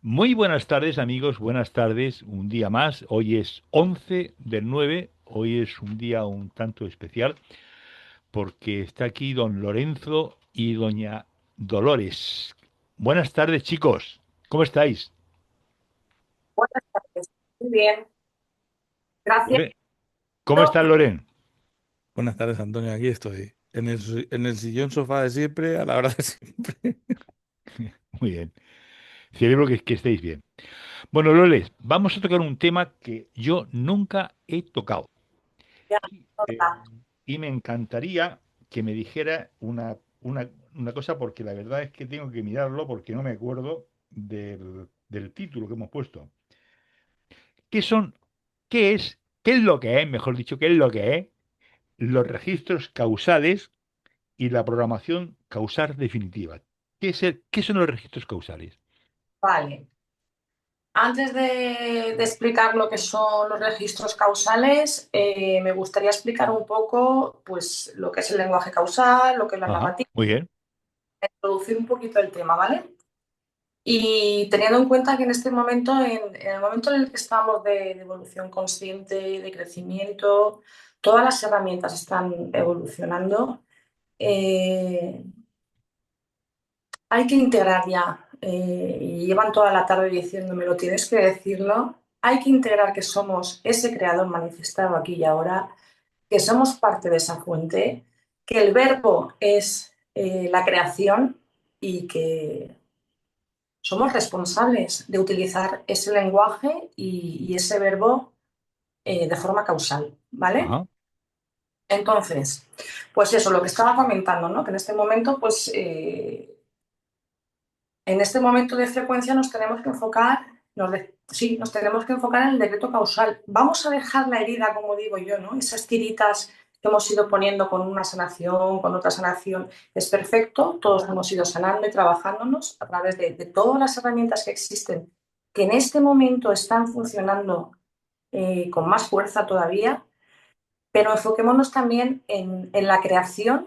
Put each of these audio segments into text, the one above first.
Muy buenas tardes, amigos, buenas tardes. Un día más. Hoy es 11/9. Hoy es un día un tanto especial porque está aquí don Lorenzo y doña Dolores. Buenas tardes, chicos. ¿Cómo estáis? Buenas tardes. Muy bien, gracias. Loren, ¿cómo está Loren? Buenas tardes, Antonio. Aquí estoy. En el sillón sofá de siempre, a la hora de siempre. Muy bien. Celebro que estéis bien. Bueno, Loles, vamos a tocar un tema que yo nunca he tocado. Ya, Eh, hola. y me encantaría que me dijera una cosa, porque la verdad es que tengo que mirarlo porque no me acuerdo del título que hemos puesto. ¿Qué son, qué es lo que es, mejor dicho, qué es lo que es los registros causales y la programación causal definitiva? ¿Qué son los registros causales? Vale. Antes de explicar lo que son los registros causales, me gustaría explicar un poco pues, lo que es el lenguaje causal, lo que es la Ajá, narrativa, muy bien. introducir un poquito el tema, ¿vale? Y teniendo en cuenta que en este momento, en el momento en el que estamos de evolución consciente, de crecimiento, todas las herramientas están evolucionando. eh, Hay que integrar ya, y llevan toda la tarde diciéndomelo, tienes que decirlo, hay que integrar que somos ese creador manifestado aquí y ahora, que somos parte de esa fuente, que el verbo es la creación y que somos responsables de utilizar ese lenguaje y ese verbo de forma causal, ¿vale? Ajá, Entonces, pues eso, lo que estaba comentando, ¿no? Que en este momento, pues en este momento de frecuencia nos tenemos que enfocar, sí, nos tenemos que enfocar en el decreto causal. Vamos a dejar la herida, como digo yo, ¿no? Esas tiritas que hemos ido poniendo con una sanación, con otra sanación, es perfecto. Todos hemos ido sanando y trabajándonos a través de todas las herramientas que existen, que en este momento están funcionando con más fuerza todavía, pero enfoquémonos también en la creación,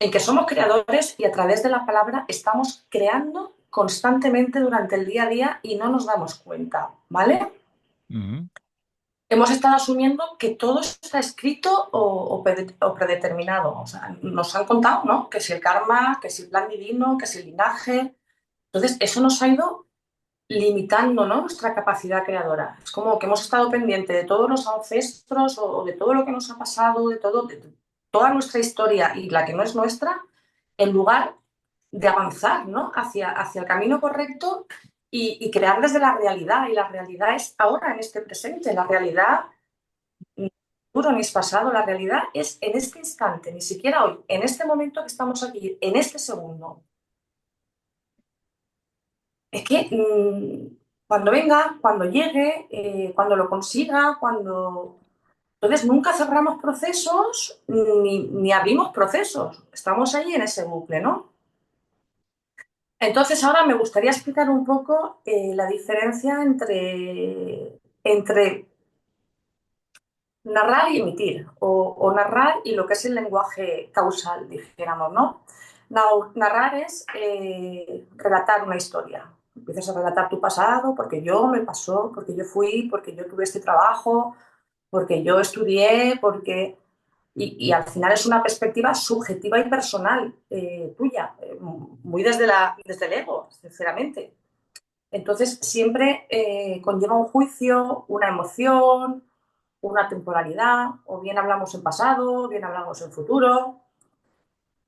en que somos creadores y a través de la palabra estamos creando constantemente durante el día a día y no nos damos cuenta, ¿vale? ujú, Hemos estado asumiendo que todo está escrito o predeterminado. O sea, nos han contado, ¿no? Que si el karma, que si el plan divino, que si el linaje. Entonces, eso nos ha ido limitando, ¿no? Nuestra capacidad creadora. Es como que hemos estado pendientes de todos los ancestros o de todo lo que nos ha pasado, de toda nuestra historia y la que no es nuestra, en lugar de avanzar, ¿no? Hacia el camino correcto y crear desde la realidad. Y la realidad es ahora, en este presente. La realidad no es futuro ni es pasado. La realidad es en este instante, ni siquiera hoy, en este momento que estamos aquí, en este segundo. Es que cuando venga, cuando llegue, cuando lo consiga, cuando... Entonces nunca cerramos procesos ni abrimos procesos. Estamos ahí en ese bucle, ¿no? Entonces ahora me gustaría explicar un poco la diferencia entre narrar y emitir, o narrar y lo que es el lenguaje causal, dijéramos, ¿no? Narrar es relatar una historia. Empiezas a relatar tu pasado, porque yo me pasó, porque yo fui, porque yo tuve este trabajo, porque yo estudié, porque... Y al final es una perspectiva subjetiva y personal tuya, muy desde el ego, sinceramente. Entonces siempre conlleva un juicio, una emoción, una temporalidad, o bien hablamos en pasado, o bien hablamos en futuro.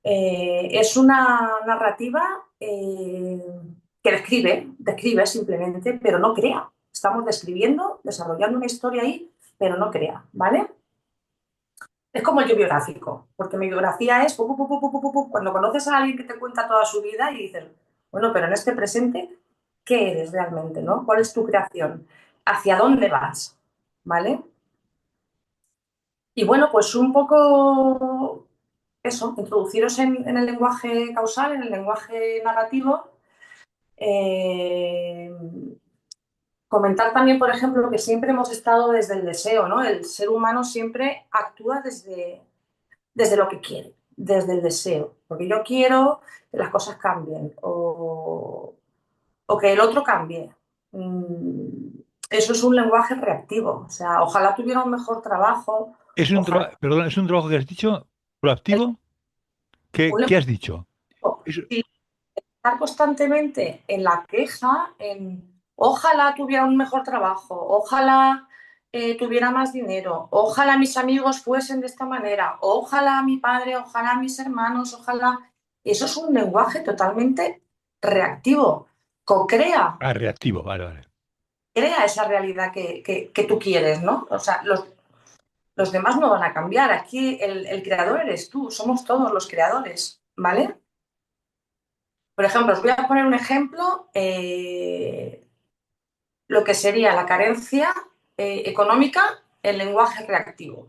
Es una narrativa que describe simplemente, pero no crea. Estamos describiendo, desarrollando una historia ahí, pero no crea, ¿vale? Es como el biográfico, porque mi biografía es cuando conoces a alguien que te cuenta toda su vida y dices, bueno, pero en este presente, ¿qué eres realmente, no? ¿Cuál es tu creación? ¿Hacia dónde vas? ¿Vale? Y bueno, pues un poco eso, introduciros en el lenguaje causal, en el lenguaje narrativo. Eh, Comentar también, por ejemplo, que siempre hemos estado desde el deseo, ¿no? El ser humano siempre actúa desde lo que quiere, desde el deseo. Porque yo quiero que las cosas cambien. o que el otro cambie. Eso es un lenguaje reactivo. O sea, ojalá tuviera un mejor trabajo, ojalá Perdón, ¿es un trabajo que has dicho el- proactivo? un ¿Qué has dicho? lenguaje. Eso- Si estar constantemente en la queja, en ojalá tuviera un mejor trabajo, ojalá tuviera más dinero, ojalá mis amigos fuesen de esta manera, ojalá mi padre, ojalá mis hermanos, ojalá. Eso es un lenguaje totalmente reactivo. Co-crea, reactivo, vale, vale. crea esa realidad que tú quieres, ¿no? O sea, los demás no van a cambiar. Aquí el creador eres tú, somos todos los creadores, ¿vale? Por ejemplo, os voy a poner un ejemplo, lo que sería la carencia económica en lenguaje reactivo.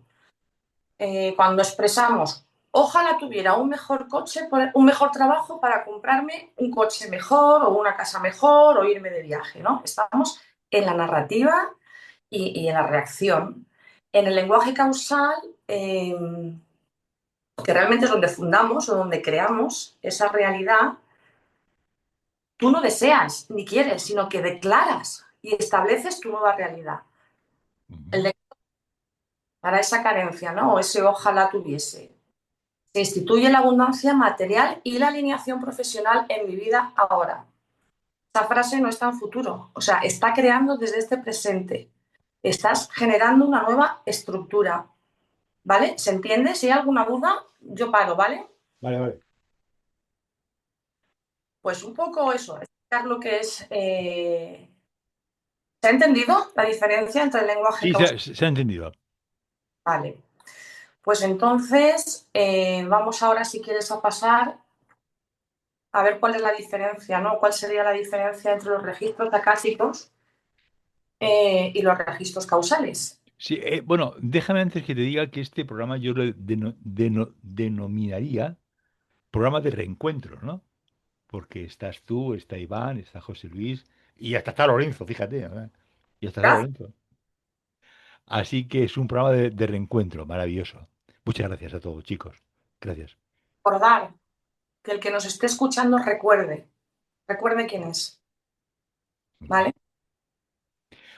Cuando expresamos, ojalá tuviera un mejor coche, un mejor trabajo para comprarme un coche mejor o una casa mejor o irme de viaje, ¿no? Estamos en la narrativa y en la reacción. En el lenguaje causal, que realmente es donde fundamos o donde creamos esa realidad, tú no deseas ni quieres, sino que declaras y estableces tu nueva realidad. Ujú. El de, para esa carencia, ¿no? O ese ojalá tuviese. Se instituye la abundancia material y la alineación profesional en mi vida ahora. Esta frase no está en futuro, o sea, está creando desde este presente. Estás generando una nueva estructura, ¿vale? ¿Se entiende? Si hay alguna duda, yo paro, ¿vale? Vale, vale. Pues un poco eso, explicar lo que es. ¿Se ha entendido la diferencia entre el lenguaje Sí, causal? se ha entendido. Vale. Pues entonces, vamos ahora, si quieres, a pasar a ver cuál es la diferencia, ¿no? ¿Cuál sería la diferencia entre los registros acásicos y los registros causales? Sí, bueno, déjame antes que te diga que este programa yo lo denominaría programa de reencuentro, ¿no? Porque estás tú, está Iván, está José Luis y hasta está Lorenzo, fíjate, ¿verdad? Y hasta está Gracias Lorenzo. Así que es un programa de reencuentro maravilloso. Muchas gracias a todos, chicos. Gracias. por dar que el que nos esté escuchando recuerde quién es, Ujú. ¿vale?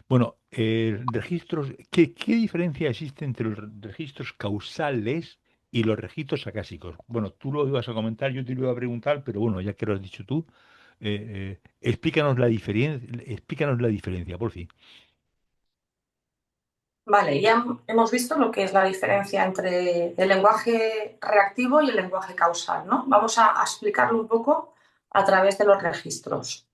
Bueno, registros, ¿qué diferencia existe entre los registros causales y los registros acásicos? Bueno, tú lo ibas a comentar, yo te lo iba a preguntar, pero bueno, ya que lo has dicho tú, explícanos la diferencia, por fin. Vale, ya hemos visto lo que es la diferencia entre el lenguaje reactivo y el lenguaje causal, ¿no? Vamos a explicarlo un poco a través de los registros.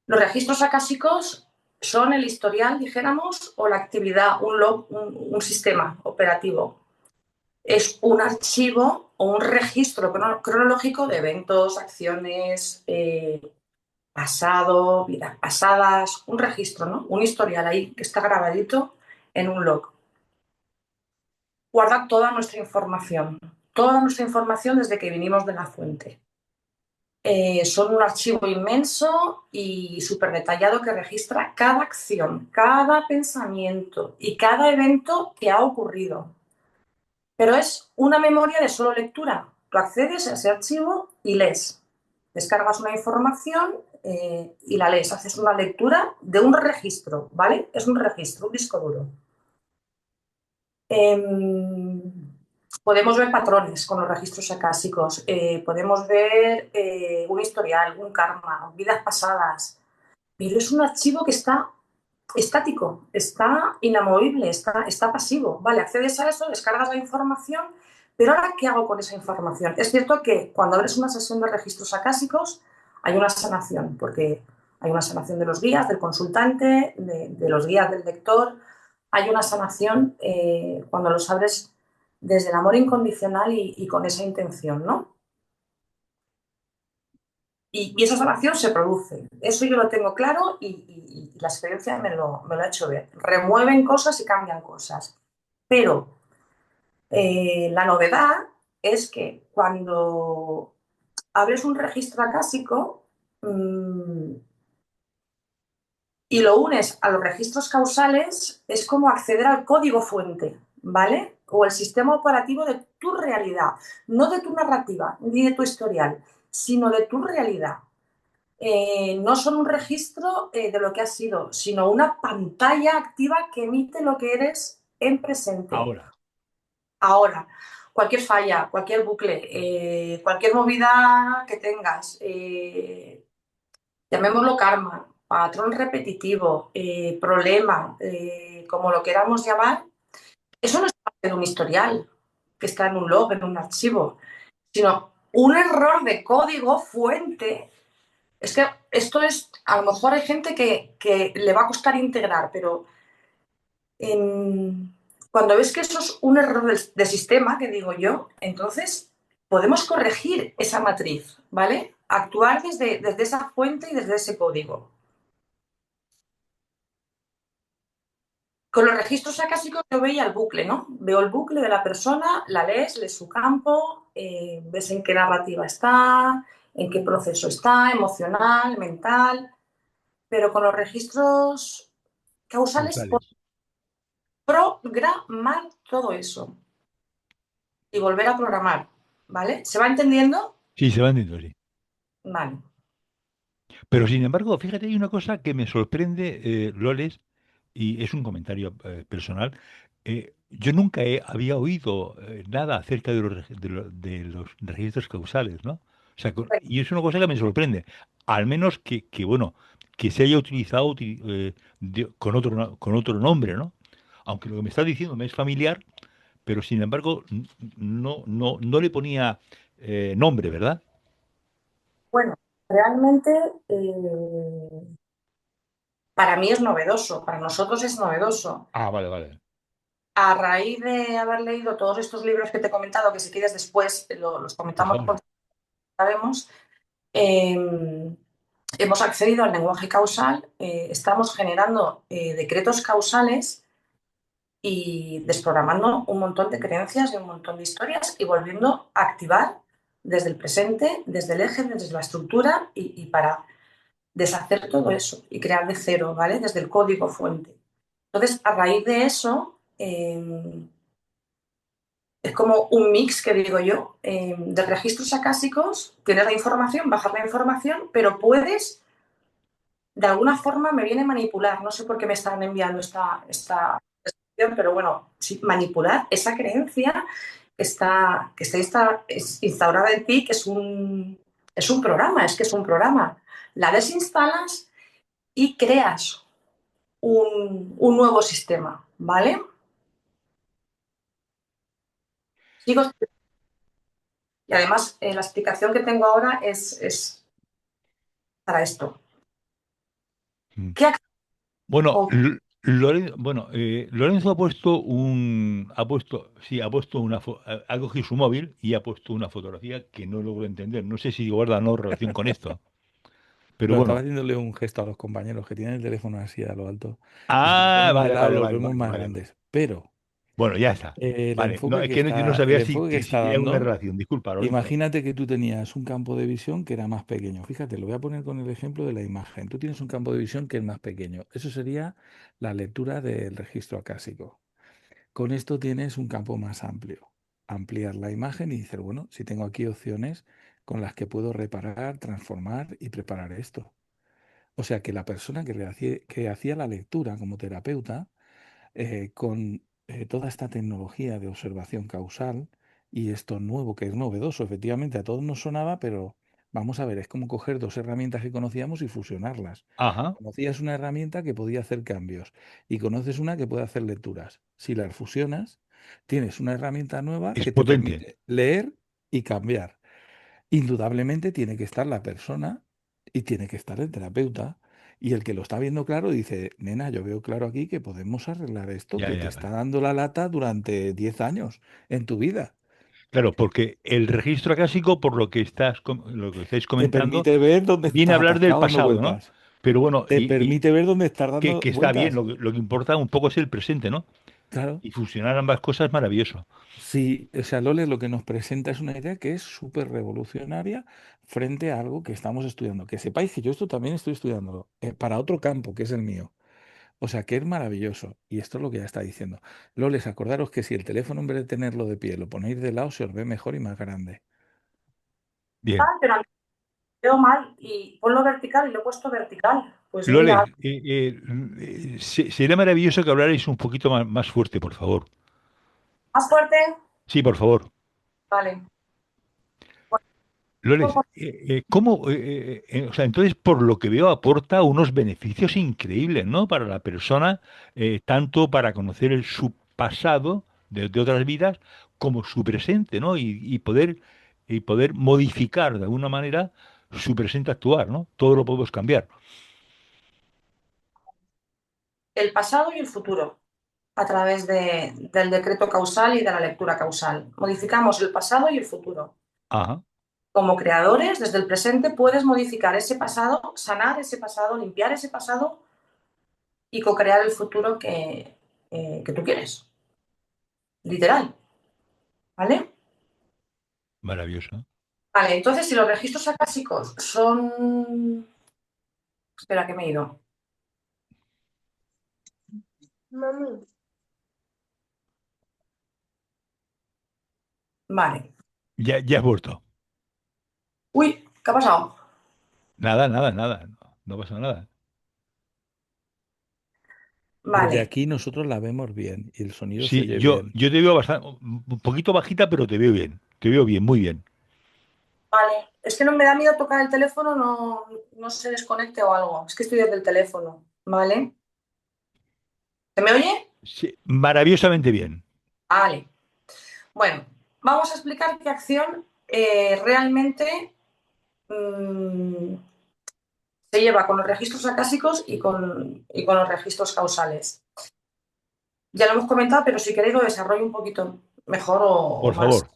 Los registros acásicos son el historial, dijéramos, o la actividad, un log, un sistema operativo. Es un archivo o un registro cronológico de eventos, acciones, pasado, vidas pasadas, un registro, ¿no? Un historial ahí que está grabadito en un log. Guarda toda nuestra información desde que vinimos de la fuente. Son un archivo inmenso y súper detallado que registra cada acción, cada pensamiento y cada evento que ha ocurrido. Pero es una memoria de solo lectura. Tú accedes a ese archivo y lees. Descargas una información y la lees. Haces una lectura de un registro, ¿vale? Es un registro, un disco duro. Eh, podemos ver patrones con los registros acásicos, podemos ver un historial, un karma, vidas pasadas, pero es un archivo que está estático, está inamovible, está pasivo. Vale, accedes a eso, descargas la información, pero ahora, ¿qué hago con esa información? Es cierto que cuando abres una sesión de registros acásicos hay una sanación, porque hay una sanación de los guías, del consultante, de los guías del lector, hay una sanación cuando los abres desde el amor incondicional y con esa intención, ¿no? Y esa sanación se produce. Eso yo lo tengo claro y la experiencia me lo ha hecho ver. Remueven cosas y cambian cosas. Pero la novedad es que cuando abres un registro acásico y lo unes a los registros causales, es como acceder al código fuente, ¿vale? O el sistema operativo de tu realidad, no de tu narrativa ni de tu historial, sino de tu realidad. no son un registro de lo que has sido, sino una pantalla activa que emite lo que eres en presente. Ahora. Ahora, cualquier falla, cualquier bucle, cualquier movida que tengas, llamémoslo karma, patrón repetitivo, problema, como lo queramos llamar, eso no es parte de un historial que está en un log, en un archivo, sino un error de código fuente. Es que esto es, a lo mejor hay gente que le va a costar integrar, pero cuando ves que eso es un error de sistema, que digo yo, entonces podemos corregir esa matriz, ¿vale? Actuar desde esa fuente y desde ese código. Con los registros acásicos yo veía el bucle, ¿no? Veo el bucle de la persona, la lees su campo, ves en qué narrativa está, en qué proceso está, emocional, mental, pero con los registros causales, Causales. programar todo eso y volver a programar, ¿vale? ¿Se va entendiendo? Sí, se van dentro, sí. Vale. Pero sin embargo, fíjate, hay una cosa que me sorprende, Loles, y es un comentario personal. Yo nunca había oído nada acerca de de los registros causales, ¿no? O sea, y es una cosa que me sorprende. Al menos bueno, que se haya utilizado con con otro nombre, ¿no? Aunque lo que me estás diciendo me es familiar, pero sin embargo no le ponía nombre, ¿verdad? Bueno, realmente para mí es novedoso, para nosotros es novedoso. Ah, vale, vale. A raíz de haber leído todos estos libros que te he comentado, que si quieres después los Por comentamos favor. por sabemos, hemos accedido al lenguaje causal, estamos generando decretos causales y desprogramando un montón de creencias y un montón de historias y volviendo a activar desde el presente, desde el eje, desde la estructura y para deshacer todo eso y crear de cero, ¿vale? Desde el código fuente. Entonces, a raíz de eso, es como un mix que digo yo, de registros acásicos, tienes la información, bajas la información, pero puedes, de alguna forma me viene manipular, no sé por qué me están enviando esta descripción, pero bueno, sí, manipular esa creencia que está instaurada en ti, que es un programa, es que es un programa. La desinstalas y creas un nuevo sistema, ¿vale? Sigo, y además la explicación que tengo ahora es para esto. Mm. ¿Qué Bueno, acto? Lorenzo ha puesto ha cogido su móvil y ha puesto una fotografía que no logro entender. No sé si guarda o no relación con esto. Pero No, estaba bueno. haciéndole un gesto a los compañeros que tienen el teléfono así a lo alto y si lo Ah, ponen de vale, lado vale, los vale, vemos vale, más vale, vale. grandes. Pero Bueno, ya está. Vale. No, es que yo no el sabía enfoque que si está tenía alguna dando, relación. Disculpa, Lorenzo. imagínate que tú tenías un campo de visión que era más pequeño. Fíjate, lo voy a poner con el ejemplo de la imagen. Tú tienes un campo de visión que es más pequeño. Eso sería la lectura del registro acásico. Con esto tienes un campo más amplio. Ampliar la imagen y decir, bueno, si tengo aquí opciones con las que puedo reparar, transformar y preparar esto. O sea que la persona que hacía la lectura como terapeuta, con toda esta tecnología de observación causal y esto nuevo, que es novedoso, efectivamente a todos nos sonaba, pero vamos a ver, es como coger dos herramientas que conocíamos y fusionarlas. Ajá. Conocías una herramienta que podía hacer cambios y conoces una que puede hacer lecturas. Si las fusionas, tienes una herramienta nueva Es que te potente. permite leer y cambiar. Indudablemente tiene que estar la persona y tiene que estar el terapeuta. Y el que lo está viendo claro dice, nena, yo veo claro aquí que podemos arreglar esto Ya, que te ya, está vale. dando la lata durante 10 años en tu vida. Claro, porque el registro acásico, por lo que estáis Te comentando, permite ver dónde viene a estás hablar del atascado dando pasado, ¿no? vueltas. Pero bueno, Te permite ver dónde estás dando que está bien, vueltas. lo que importa un poco es el presente, ¿no? Claro. Y fusionar ambas cosas es maravilloso. Sí, o sea, Lole lo que nos presenta es una idea que es súper revolucionaria frente a algo que estamos estudiando. Que sepáis que yo esto también estoy estudiándolo para otro campo, que es el mío. O sea, que es maravilloso. Y esto es lo que ya está diciendo. Loles, acordaros que si el teléfono en vez de tenerlo de pie lo ponéis de lado, se os ve mejor y más grande. Bien. veo mal y ponlo vertical y lo he puesto vertical. Pues mira, Lole, sería maravilloso que hablarais un poquito más fuerte, por favor. más fuerte. Sí, por favor. Vale. Loles, Bueno, ¿cómo? O sea, entonces, por lo que veo, aporta unos beneficios increíbles, ¿no? Para la persona, tanto para conocer su pasado de otras vidas, como su presente, ¿no? Y poder modificar de alguna manera su presente actuar, ¿no? Todo lo podemos cambiar. el pasado y el futuro a través del decreto causal y de la lectura causal. Modificamos el pasado y el futuro. Ajá, Como creadores, desde el presente puedes modificar ese pasado, sanar ese pasado, limpiar ese pasado y co-crear el futuro que tú quieres. Literal. ¿Vale? maravilloso. Vale, entonces si los registros acásicos son... Espera, que me he ido. Mami. Vale. Ya has vuelto. Uy, ¿qué ha pasado? Nada, nada, nada. No pasa nada. Desde Vale, aquí nosotros la vemos bien y el sonido se Sí, oye yo, bien. yo te veo bastante, un poquito bajita, pero te veo bien. Te veo bien, muy bien. vale. Es que no me da miedo tocar el teléfono, no se desconecte o algo. Es que estoy desde el teléfono. ¿Vale? ¿Se me oye? Sí, maravillosamente bien. Vale. Bueno, vamos a explicar qué acción realmente se lleva con los registros acásicos y con los registros causales. Ya lo hemos comentado, pero si queréis lo desarrollo un poquito mejor o Por más. favor.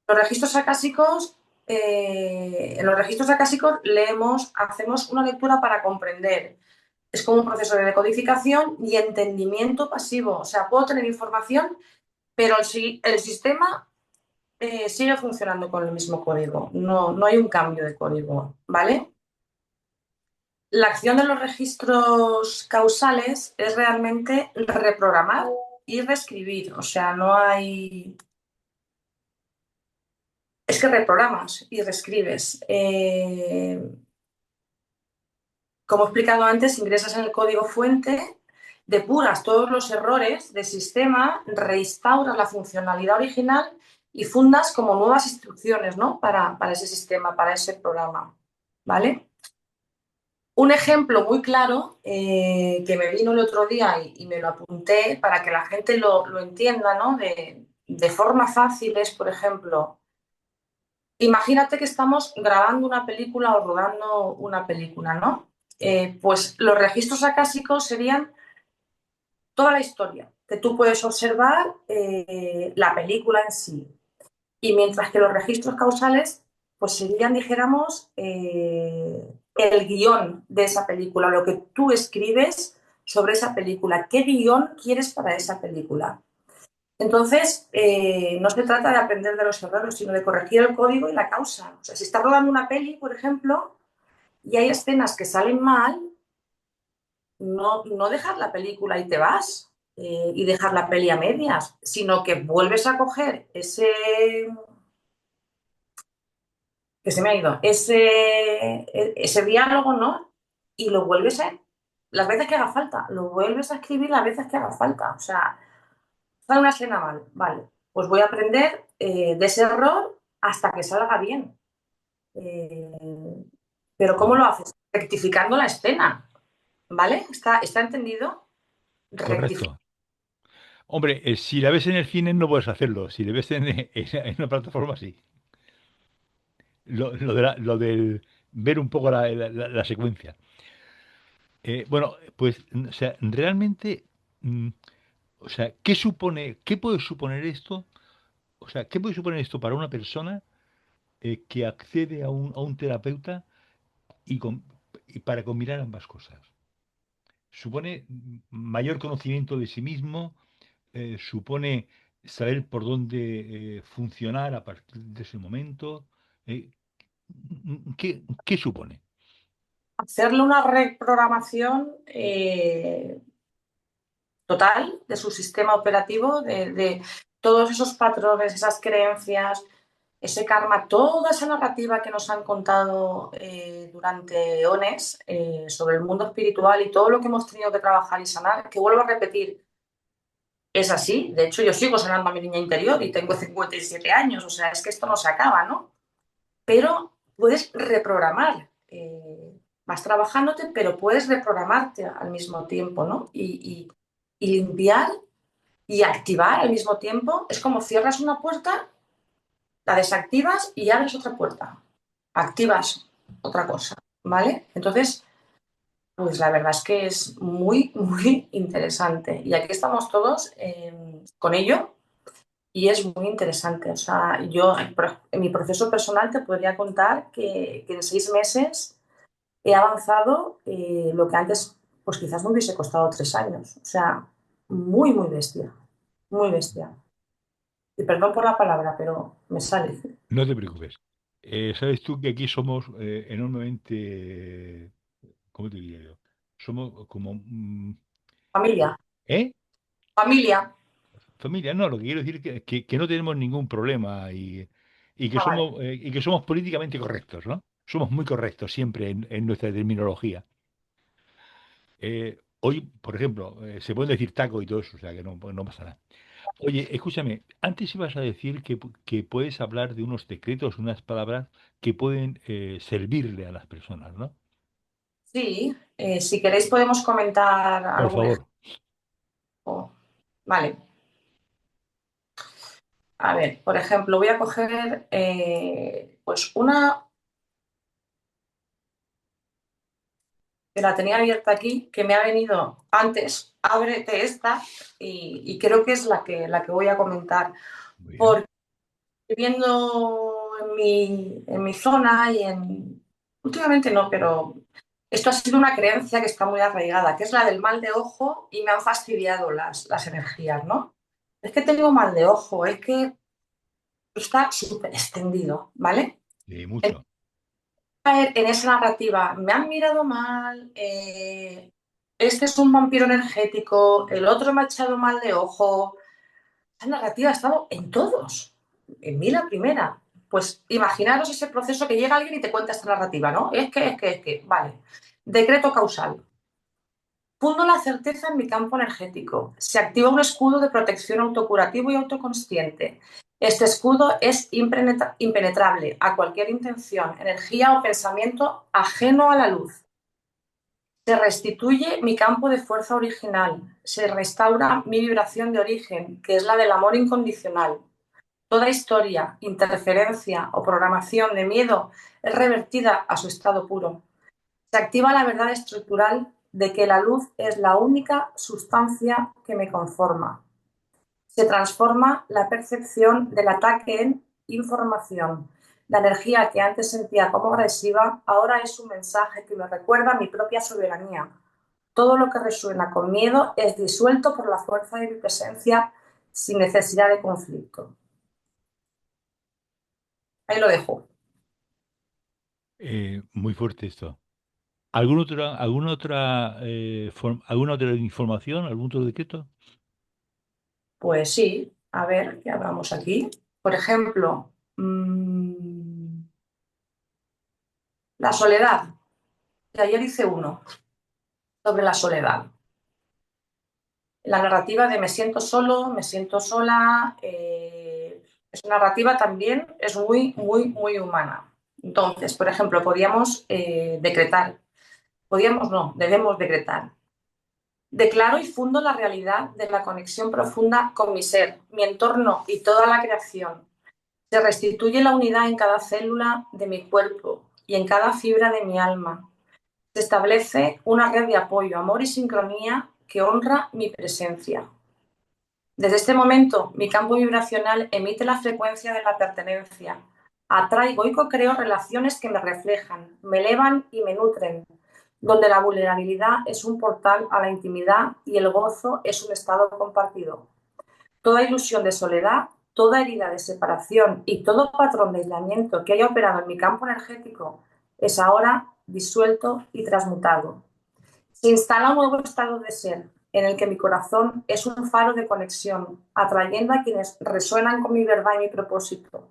Los registros acásicos, en los registros acásicos leemos, hacemos una lectura para comprender. Es como un proceso de decodificación y entendimiento pasivo. O sea, puedo tener información, pero el sistema sigue funcionando con el mismo código. No hay un cambio de código, ¿vale? La acción de los registros causales es realmente reprogramar y reescribir. O sea, no hay... Es que reprogramas y reescribes. Como he explicado antes, ingresas en el código fuente, depuras todos los errores del sistema, reinstauras la funcionalidad original y fundas como nuevas instrucciones, ¿no? Para ese sistema, para ese programa. ¿Vale? Un ejemplo muy claro que me vino el otro día y me lo apunté para que la gente lo entienda, ¿no? De forma fácil es, por ejemplo, imagínate que estamos grabando una película o rodando una película, ¿no? Pues los registros acásicos serían toda la historia, que tú puedes observar la película en sí. Y mientras que los registros causales, pues serían, dijéramos, el guión de esa película, lo que tú escribes sobre esa película, qué guión quieres para esa película. Entonces, no se trata de aprender de los errores, sino de corregir el código y la causa. O sea, si estás rodando una peli, por ejemplo, y hay escenas que salen mal, no dejar la película y te vas y dejar la peli a medias, sino que vuelves a coger que se me ha ido, ese diálogo, ¿no? Y lo vuelves a, las veces que haga falta, lo vuelves a escribir las veces que haga falta. O sea, sale una escena mal, vale, pues voy a aprender de ese error hasta que salga bien. Eh, pero ¿cómo Ujú. lo haces? Rectificando la escena, ¿vale? ¿Está entendido? Rectificar. Correcto. Hombre, si la ves en el cine no puedes hacerlo. Si la ves en una plataforma, sí. Lo del ver un poco la secuencia. Bueno, pues, o sea, realmente, mm, o sea, qué puede suponer esto? O sea, ¿qué puede suponer esto para una persona que accede a un terapeuta y, y para combinar ambas cosas? Supone mayor conocimiento de sí mismo, supone saber por dónde funcionar a partir de ese momento. eh, ¿qué supone? Hacerle una reprogramación total de su sistema operativo, de todos esos patrones, esas creencias. ese karma, toda esa narrativa que nos han contado durante eones sobre el mundo espiritual y todo lo que hemos tenido que trabajar y sanar, que vuelvo a repetir, es así. De hecho, yo sigo sanando a mi niña interior y tengo 57 años, o sea, es que esto no se acaba, ¿no? Pero puedes reprogramar. Vas trabajándote, pero puedes reprogramarte al mismo tiempo, ¿no? Y limpiar y activar al mismo tiempo. Es como cierras una puerta, la desactivas y abres otra puerta. Activas otra cosa, ¿vale? Entonces, pues la verdad es que es muy, muy interesante. Y aquí estamos todos con ello y es muy interesante. O sea, yo en mi proceso personal te podría contar que en 6 meses he avanzado lo que antes, pues quizás me hubiese costado 3 años. O sea, muy, muy bestia. Muy bestia. Y perdón por la palabra, pero me sale. No te preocupes. Sabes tú que aquí somos enormemente, ¿cómo te diría yo? Somos como, Familia. ¿eh? Familia. Familia, no, lo que quiero decir es que no tenemos ningún problema Ah, vale. y que somos políticamente correctos, ¿no? Somos muy correctos siempre en nuestra terminología. Hoy, por ejemplo, se puede decir taco y todo eso, o sea que no pasa nada. Oye, escúchame, antes ibas a decir que puedes hablar de unos decretos, unas palabras que pueden servirle a las personas, ¿no? Sí, si queréis podemos comentar Por algún favor. ejemplo. Vale. A ver, por ejemplo, voy a coger pues una que la tenía abierta aquí, que me ha venido antes. Ábrete esta y creo que es la que voy a comentar. Muy bien. Porque viviendo en mi zona últimamente no, pero esto ha sido una creencia que está muy arraigada, que es la del mal de ojo y me han fastidiado las energías, ¿no? Es que tengo mal de ojo, es que está súper extendido, ¿vale? Mucho. Caer en esa narrativa, me han mirado mal, este es un vampiro energético, el otro me ha echado mal de ojo. Esa narrativa ha estado en todos, en mí la primera. Pues imaginaros ese proceso que llega alguien y te cuenta esta narrativa, ¿no? Es que, vale. Decreto causal. Fundo la certeza en mi campo energético. Se activa un escudo de protección autocurativo y autoconsciente. Este escudo es impenetrable a cualquier intención, energía o pensamiento ajeno a la luz. Se restituye mi campo de fuerza original. Se restaura mi vibración de origen, que es la del amor incondicional. Toda historia, interferencia o programación de miedo es revertida a su estado puro. Se activa la verdad estructural de que la luz es la única sustancia que me conforma. Se transforma la percepción del ataque en información. La energía que antes sentía como agresiva ahora es un mensaje que me recuerda mi propia soberanía. Todo lo que resuena con miedo es disuelto por la fuerza de mi presencia sin necesidad de conflicto. Ahí lo dejo. Muy fuerte esto. ¿Alguna otra información, algún otro decreto? Pues sí, a ver, ¿qué hablamos aquí? Por ejemplo, la soledad. Que ayer hice uno sobre la soledad. La narrativa de me siento solo, me siento sola, es una narrativa también, es muy, muy, muy humana. Entonces, por ejemplo, podíamos decretar, podíamos no, debemos decretar. Declaro y fundo la realidad de la conexión profunda con mi ser, mi entorno y toda la creación. Se restituye la unidad en cada célula de mi cuerpo y en cada fibra de mi alma. Se establece una red de apoyo, amor y sincronía que honra mi presencia. Desde este momento, mi campo vibracional emite la frecuencia de la pertenencia. Atraigo y co-creo relaciones que me reflejan, me elevan y me nutren, donde la vulnerabilidad es un portal a la intimidad y el gozo es un estado compartido. Toda ilusión de soledad, toda herida de separación y todo patrón de aislamiento que haya operado en mi campo energético es ahora disuelto y transmutado. Se instala un nuevo estado de ser en el que mi corazón es un faro de conexión, atrayendo a quienes resuenan con mi verdad y mi propósito.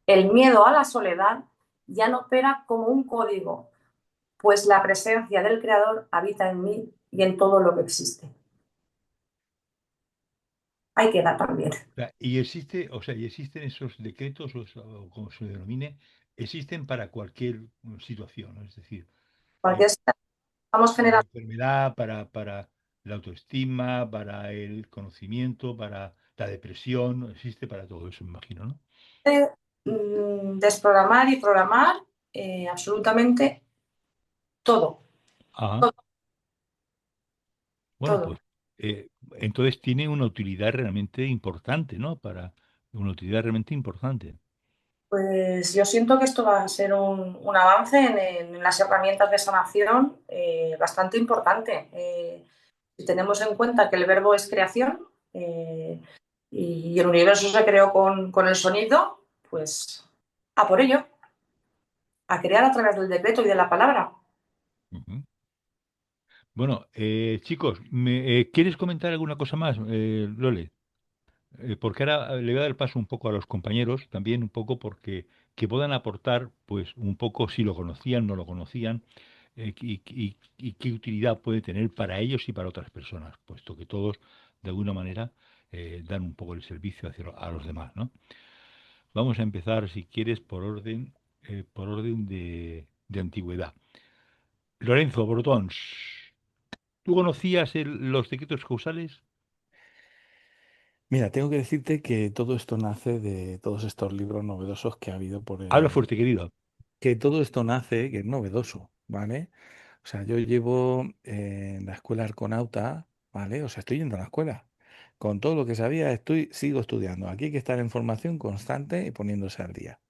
El miedo a la soledad ya no opera como un código, pues la presencia del Creador habita en mí y en todo lo que existe. Hay que dar también. Sea, y existe, o sea, y existen esos decretos, o como se denomine, existen para cualquier situación, ¿no? Es decir, Porque estamos para la generando enfermedad, para la autoestima, para el conocimiento, para la depresión, existe para todo eso, me imagino, ¿no? desprogramar y programar absolutamente todo, Ajá. todo, Bueno, pues todo. entonces tiene una utilidad realmente importante, ¿no? Una utilidad realmente importante. Pues yo siento que esto va a ser un avance en las herramientas de sanación bastante importante. Si tenemos en cuenta que el verbo es creación y el universo se creó con el sonido, pues a por ello, a crear a través del decreto y de la palabra. Ujú. Bueno, chicos, ¿quieres comentar alguna cosa más, Lole? Porque ahora le voy a dar paso un poco a los compañeros, también un poco porque que puedan aportar, pues un poco si lo conocían, no lo conocían, y qué utilidad puede tener para ellos y para otras personas, puesto que todos, de alguna manera, dan un poco el servicio hacia a los demás, ¿no? Vamos a empezar, si quieres, por orden de antigüedad. Lorenzo Bortons, ¿tú conocías los decretos causales? Mira, tengo que decirte que todo esto nace de todos estos libros novedosos que ha habido por Habla el... fuerte, querido. Que todo esto nace, que es novedoso, ¿vale? O sea, yo llevo en la escuela Arconauta, ¿vale? O sea, estoy yendo a la escuela. Con todo lo que sabía, sigo estudiando. Aquí hay que estar en formación constante y poniéndose al día.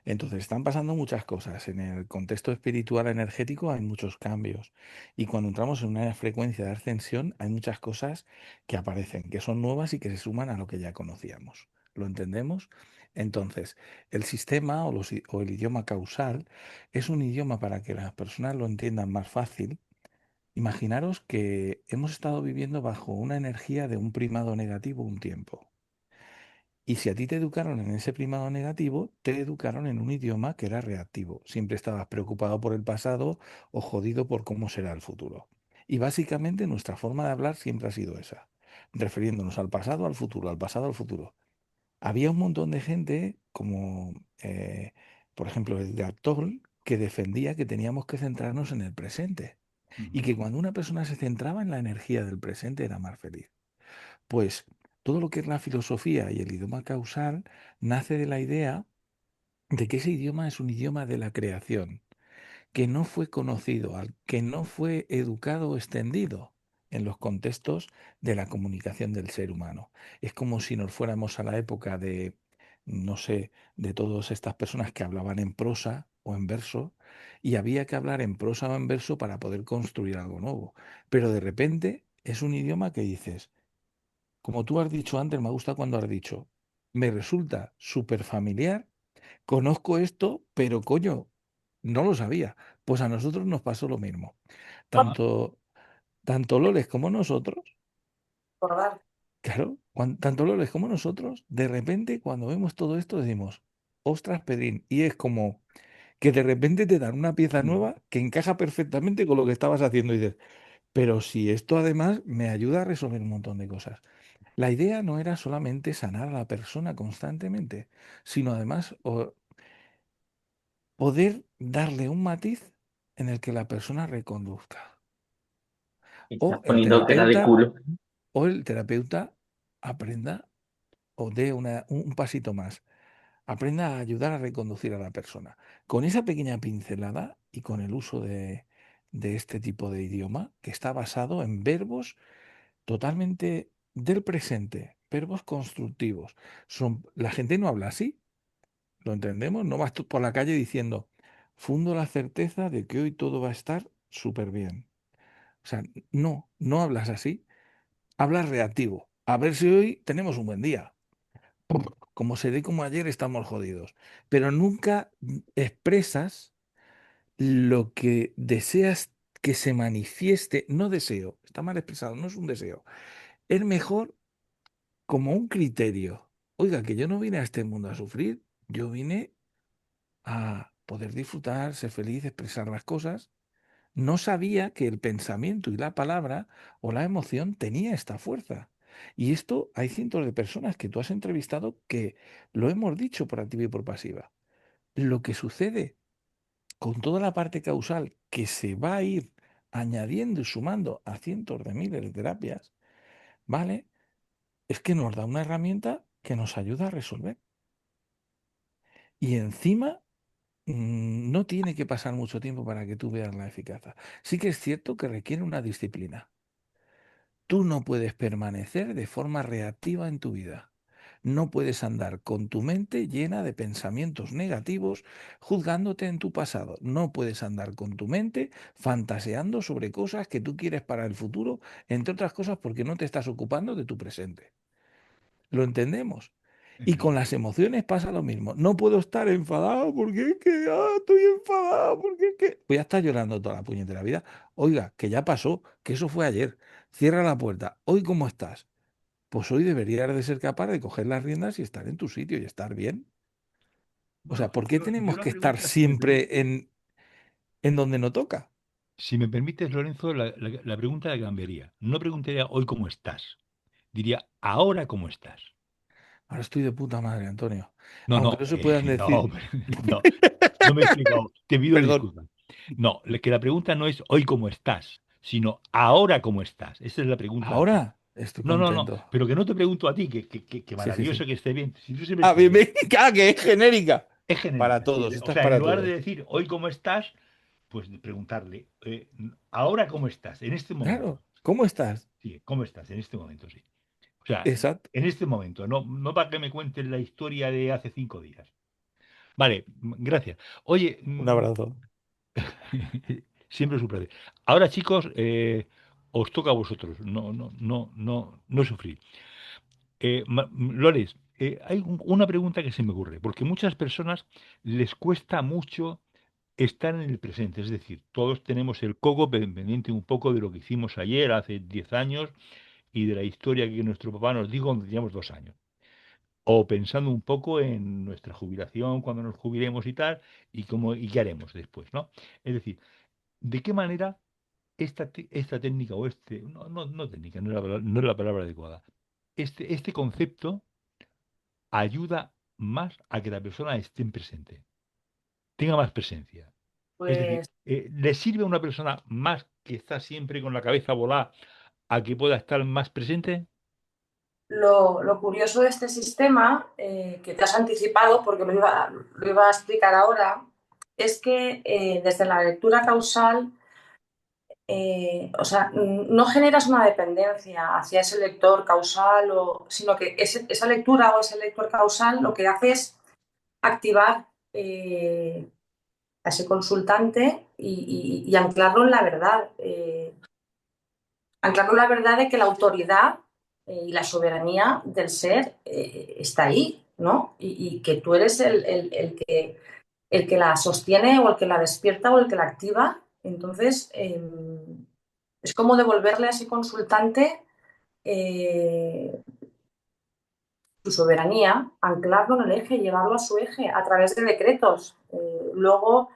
Entonces, están pasando muchas cosas. En el contexto espiritual energético hay muchos cambios. Y cuando entramos en una frecuencia de ascensión, hay muchas cosas que aparecen, que son nuevas y que se suman a lo que ya conocíamos. ¿Lo entendemos? Entonces, el sistema o el idioma causal es un idioma para que las personas lo entiendan más fácil. Imaginaros que hemos estado viviendo bajo una energía de un primado negativo un tiempo. Y si a ti te educaron en ese primado negativo, te educaron en un idioma que era reactivo. Siempre estabas preocupado por el pasado o jodido por cómo será el futuro. Y básicamente nuestra forma de hablar siempre ha sido esa, refiriéndonos al pasado, al futuro, al pasado, al futuro. Había un montón de gente, como por ejemplo Edgar Toll, que defendía que teníamos que centrarnos en el presente y Ujú. que cuando una persona se centraba en la energía del presente era más feliz. Pues todo lo que es la filosofía y el idioma causal nace de la idea de que ese idioma es un idioma de la creación, que no fue conocido, que no fue educado o extendido en los contextos de la comunicación del ser humano. Es como si nos fuéramos a la época de, no sé, de todas estas personas que hablaban en prosa o en verso, y había que hablar en prosa o en verso para poder construir algo nuevo. Pero de repente es un idioma que dices, como tú has dicho antes, me gusta cuando has dicho, me resulta súper familiar, conozco esto, pero coño, no lo sabía. Pues a nosotros nos pasó lo mismo. Ajá. Tanto, tanto Loles como nosotros, Recordar. claro, tanto Loles como nosotros, de repente cuando vemos todo esto decimos, ostras, Pedrín, y es como que de repente te dan una pieza Mm. nueva que encaja perfectamente con lo que estabas haciendo y dices, pero si esto además me ayuda a resolver un montón de cosas. La idea no era solamente sanar a la persona constantemente, sino además poder darle un matiz en el que la persona reconduzca. O Estás el poniendo cara de terapeuta, culo. o el terapeuta aprenda o dé un pasito más. Aprenda a ayudar a reconducir a la persona. Con esa pequeña pincelada y con el uso de este tipo de idioma que está basado en verbos totalmente del presente, verbos constructivos. La gente no habla así, ¿lo entendemos? No vas tú por la calle diciendo, fundo la certeza de que hoy todo va a estar súper bien. O sea, no, no hablas así, hablas reactivo. A ver si hoy tenemos un buen día. Como se dé como ayer, estamos jodidos. Pero nunca expresas lo que deseas que se manifieste. No deseo, está mal expresado, no es un deseo. Es mejor como un criterio. Oiga, que yo no vine a este mundo a sufrir, yo vine a poder disfrutar, ser feliz, expresar las cosas. No sabía que el pensamiento y la palabra o la emoción tenía esta fuerza. Y esto hay cientos de personas que tú has entrevistado que lo hemos dicho por activa y por pasiva. Lo que sucede con toda la parte causal que se va a ir añadiendo y sumando a cientos de miles de terapias, ¿vale? Es que nos da una herramienta que nos ayuda a resolver. Y encima no tiene que pasar mucho tiempo para que tú veas la eficacia. Sí que es cierto que requiere una disciplina. Tú no puedes permanecer de forma reactiva en tu vida. No puedes andar con tu mente llena de pensamientos negativos, juzgándote en tu pasado. No puedes andar con tu mente fantaseando sobre cosas que tú quieres para el futuro, entre otras cosas porque no te estás ocupando de tu presente. ¿Lo entendemos? Y con las emociones pasa lo mismo. No puedo estar enfadado porque es que estoy enfadado, porque es que voy a estar llorando toda la puñetera vida. Oiga, que ya pasó, que eso fue ayer. Cierra la puerta. ¿Hoy cómo estás? Pues hoy deberías de ser capaz de coger las riendas y estar en tu sitio y estar bien. O sea, Bueno, ¿por qué yo tenemos la que estar pregunta, si me permite, siempre en donde no toca? si me permites, Lorenzo, la pregunta la cambiaría. No preguntaría hoy cómo estás, diría ahora cómo estás. Ahora estoy de puta madre, Antonio. No, Aunque no, no se puedan no, decir... no, no me he explicado. Te pido Perdón. disculpas. No, que la pregunta no es hoy cómo estás, sino ahora cómo estás. Esa es la pregunta de fondo. Ahora estoy No, no, no, contento. pero que no te pregunto a ti, que Sí, sí, maravilloso sí. que esté bien. Si tú siempre Ah, estás bien, bien. bien, que es genérica. Es Para genérica, sí. todos, O esta es sea, en para lugar de todos. decir hoy cómo estás, pues preguntarle ahora cómo estás, en este momento. Claro, ¿cómo estás? Sí, ¿cómo estás? En este momento, sí. O sea, Exacto. en este momento, no, no para que me cuentes la historia de hace 5 días. Vale, gracias. Oye, Un abrazo. siempre es un placer. Ahora, chicos, os toca a vosotros, no, no, no, no, no sufrir. Lores, hay una pregunta que se me ocurre, porque muchas personas les cuesta mucho estar en el presente, es decir, todos tenemos el coco pendiente un poco de lo que hicimos ayer, hace 10 años, y de la historia que nuestro papá nos dijo cuando teníamos 2 años. O pensando un poco en nuestra jubilación, cuando nos jubilemos y tal, y qué haremos después, ¿no? Es decir, ¿de qué manera esta técnica o no, no, no técnica, no es la palabra adecuada, este concepto ayuda más a que la persona esté en presente, tenga más presencia? Es decir, Pues ¿le sirve a una persona más que está siempre con la cabeza volada a que pueda estar más presente? lo curioso de este sistema, que te has anticipado porque lo iba a explicar ahora, es que desde la lectura causal, o sea, no generas una dependencia hacia ese lector causal, sino que esa lectura o ese lector causal lo que hace es activar a ese consultante y anclarlo en la verdad. Anclarlo en la verdad de que la autoridad y la soberanía del ser está ahí, ¿no? Y que tú eres el que la sostiene o el que la despierta o el que la activa. Entonces, es como devolverle a ese consultante eh, su soberanía, anclarlo en el eje, llevarlo a su eje a través de decretos. Luego,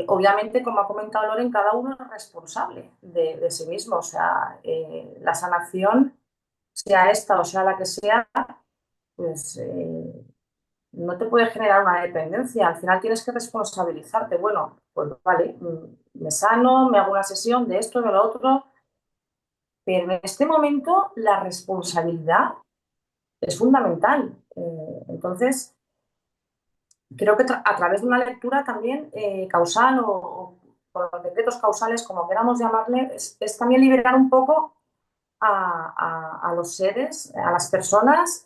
obviamente, como ha comentado Loren, cada uno es responsable de sí mismo. O sea, la sanación, sea esta o sea la que sea, pues no te puede generar una dependencia. Al final tienes que responsabilizarte. Bueno, pues vale, me sano, me hago una sesión de esto, de lo otro, pero en este momento la responsabilidad es fundamental. Entonces, creo que a través de una lectura también causal o con los decretos causales, como queramos llamarle, es también liberar un poco a los seres, a las personas,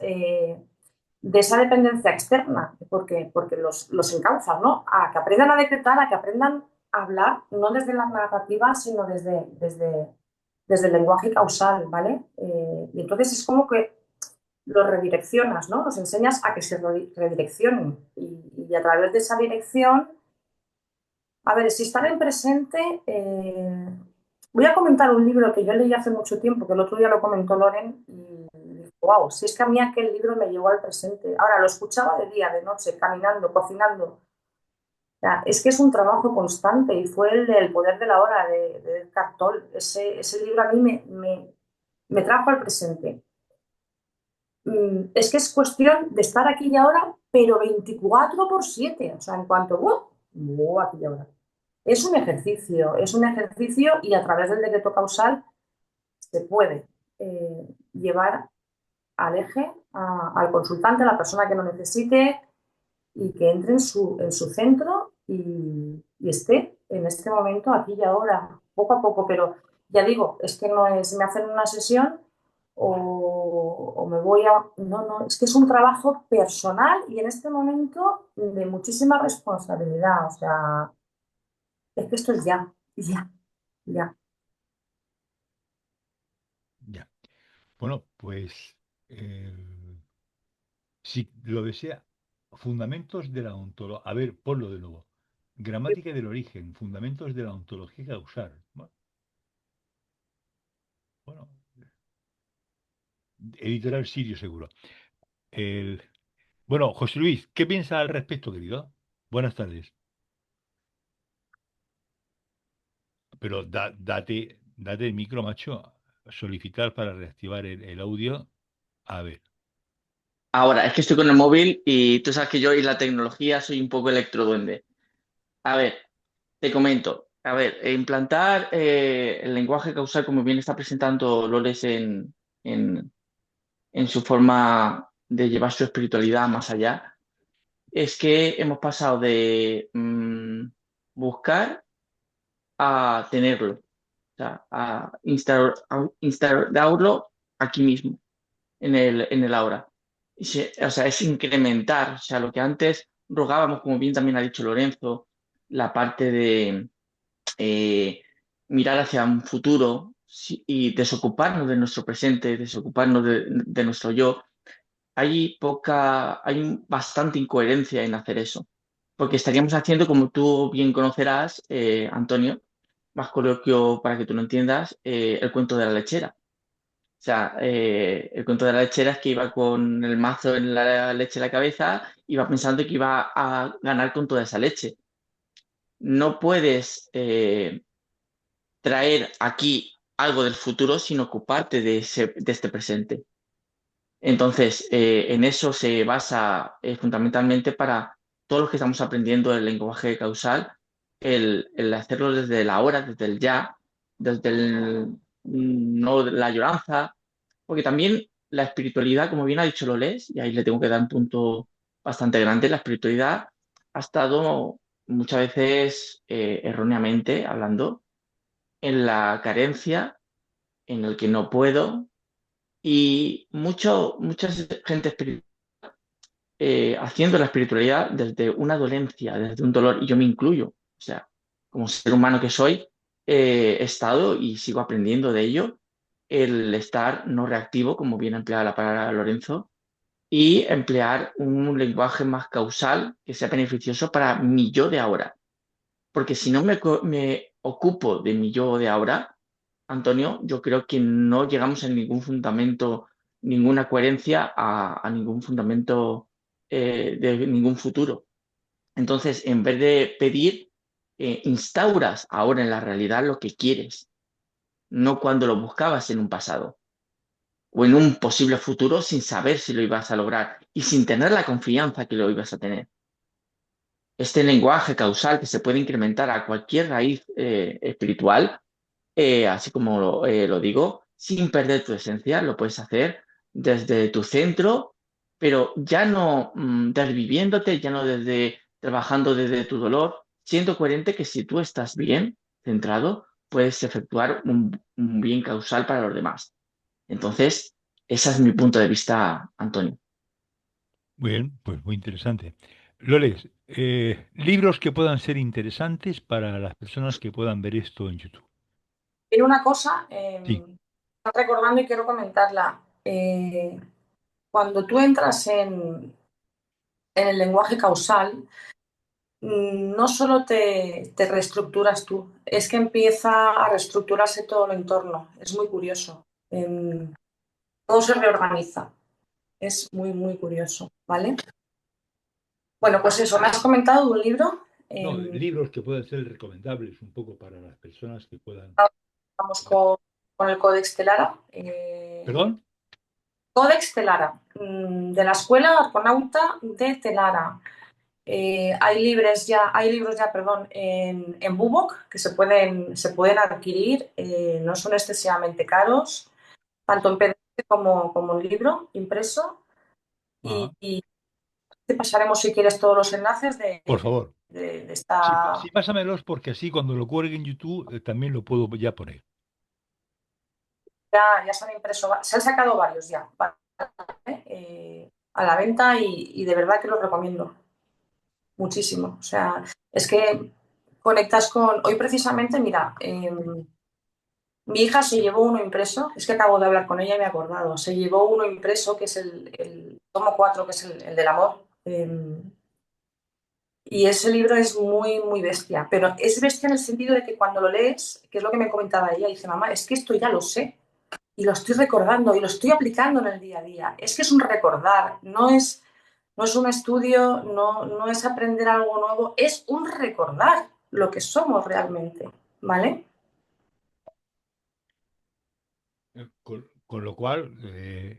de esa dependencia externa, porque los encauzas, ¿no? A que aprendan a decretar, a que aprendan a hablar, no desde la narrativa, sino desde el lenguaje causal, ¿vale? Y entonces es como que los redireccionas, ¿no? Los enseñas a que se redireccionen y a través de esa dirección, a ver, si están en presente, voy a comentar un libro que yo leí hace mucho tiempo, que el otro día lo comentó Loren y dije, wow, si es que a mí aquel libro me llevó al presente. Ahora lo escuchaba de día, de noche, caminando, cocinando, sea, es que es un trabajo constante y fue el del poder de la hora de Eckhart Tolle. Ese libro a mí me trajo al presente. Es que es cuestión de estar aquí y ahora, pero 24/7. O sea, en cuanto, aquí y ahora. Es un ejercicio y a través del decreto causal se puede llevar al eje, al consultante, a la persona que lo necesite y que entre en su centro y esté en este momento, aquí y ahora, poco a poco. Pero ya digo, es que no es, me hacen una sesión o me voy a... No, no, es que es un trabajo personal y en este momento de muchísima responsabilidad. O sea, es que esto es ya, ya, ya. Ya. Bueno, pues eh, si lo desea, fundamentos de la ontología. A ver, ponlo de nuevo. Gramática del origen, fundamentos de la ontología causal. Bueno, bueno, editorial Sirio seguro. El- Bueno, José Luis, ¿qué piensas al respecto, querido? Buenas tardes. Pero date el micro, macho. Solicitar para reactivar el audio. A ver. Ahora, es que estoy con el móvil y tú sabes que yo y la tecnología soy un poco electroduende. A ver, te comento. A ver, implantar el lenguaje causal como bien está presentando Loles en, en su forma de llevar su espiritualidad más allá, es que hemos pasado de buscar a tenerlo, o sea, a instaurarlo aquí mismo en el ahora. O sea, es incrementar, o sea, lo que antes rogábamos, como bien también ha dicho Lorenzo, la parte de mirar hacia un futuro y desocuparnos de nuestro presente, desocuparnos de nuestro yo. Bastante incoherencia en hacer eso, porque estaríamos haciendo, como tú bien conocerás, Antonio, más coloquio para que tú lo entiendas, el cuento de la lechera. O sea, el cuento de la lechera es que iba con el mazo en la leche en la cabeza, iba pensando que iba a ganar con toda esa leche. No puedes traer aquí algo del futuro sin ocuparte de este presente. Entonces, en eso se basa fundamentalmente para todos los que estamos aprendiendo el lenguaje causal, el hacerlo desde la hora, desde el ya, desde no la añoranza, porque también la espiritualidad, como bien ha dicho Lolés, y ahí le tengo que dar un punto bastante grande, la espiritualidad ha estado muchas veces erróneamente hablando en la carencia, en el que no puedo, y mucha gente haciendo la espiritualidad desde una dolencia, desde un dolor, y yo me incluyo. O sea, como ser humano que soy, he estado y sigo aprendiendo de ello, el estar no reactivo, como bien emplea la palabra Lorenzo, y emplear un lenguaje más causal que sea beneficioso para mi yo de ahora. Porque si no me ocupo de mi yo de ahora, Antonio, yo creo que no llegamos a ningún fundamento, ninguna coherencia a ningún fundamento de ningún futuro. Entonces, en vez de pedir, instauras ahora en la realidad lo que quieres, no cuando lo buscabas en un pasado o en un posible futuro sin saber si lo ibas a lograr y sin tener la confianza que lo ibas a tener. Este lenguaje causal que se puede incrementar a cualquier raíz espiritual, así como lo digo, sin perder tu esencia, lo puedes hacer desde tu centro, pero ya no desviviéndote, ya no desde trabajando desde tu dolor, siendo coherente que si tú estás bien centrado, puedes efectuar un bien causal para los demás. Entonces, ese es mi punto de vista, Antonio. Muy bien, pues muy interesante. Loles, libros que puedan ser interesantes para las personas que puedan ver esto en YouTube. Tiene una cosa, Sí, estaba recordando y quiero comentarla. Cuando tú entras en el lenguaje causal, no solo te reestructuras tú, es que empieza a reestructurarse todo el entorno. Es muy curioso. Todo se reorganiza. Es muy, muy curioso, ¿vale? Bueno, pues eso, me has comentado de un libro. No, libros que puedan ser recomendables un poco para las personas que puedan. Vamos con el Codex Telara. ¿Perdón? Codex Telara, de la Escuela Arconauta de Telara. Hay libros ya, perdón, en Bubok que se pueden adquirir, no son excesivamente caros, tanto en PDF como en libro impreso. Ah, Y te pasaremos, si quieres, todos los enlaces por favor. de Sí, esta. sí, pásamelos porque así cuando lo cuelgue en YouTube también lo puedo ya poner. Ya se han impreso, se han sacado varios ya, ¿vale? A la venta y de verdad que los recomiendo muchísimo. O sea, es que conectas con. Hoy precisamente, mira, mi hija se llevó uno impreso, es que acabo de hablar con ella y me he acordado, se llevó uno impreso que es el tomo 4, que es el del amor. Y ese libro es muy, muy bestia, pero es bestia en el sentido de que cuando lo lees, que es lo que me comentaba ella, dice, mamá, es que esto ya lo sé y lo estoy recordando y lo estoy aplicando en el día a día. Es que es un recordar, no es un estudio, no es aprender algo nuevo, es un recordar lo que somos realmente, ¿vale? Con lo cual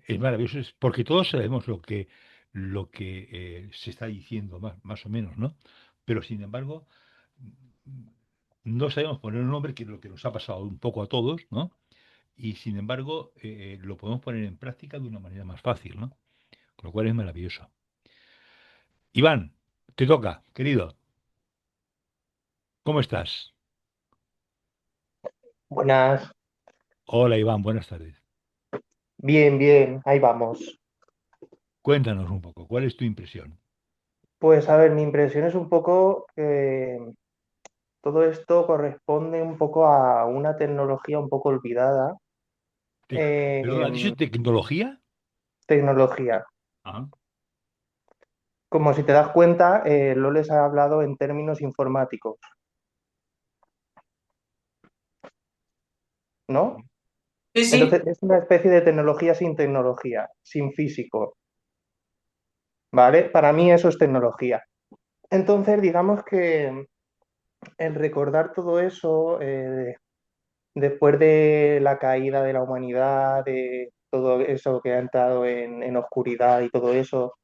es maravilloso, porque todos sabemos lo que se está diciendo, más o menos, ¿no? Pero sin embargo, mm, no sabemos poner un nombre, que es lo que nos ha pasado un poco a todos, ¿no? Y sin embargo, lo podemos poner en práctica de una manera más fácil, ¿no? Con lo cual es maravilloso. Iván, te toca, querido. ¿Cómo estás? Buenas, Hola, Iván, buenas tardes. bien, bien, ahí vamos. Cuéntanos un poco, ¿cuál es tu impresión? Pues a ver, mi impresión es un poco que todo esto corresponde un poco a una tecnología un poco olvidada. Tec- Perdón, ¿has dicho tecnología? Tecnología. Ah, Como si te das cuenta, lo les ha hablado en términos informáticos, ¿no? Sí, sí. Entonces es una especie de tecnología sin tecnología, sin físico, ¿vale? Para mí eso es tecnología. Entonces, digamos que el recordar todo eso, después de la caída de la humanidad, de todo eso que ha entrado en oscuridad y todo eso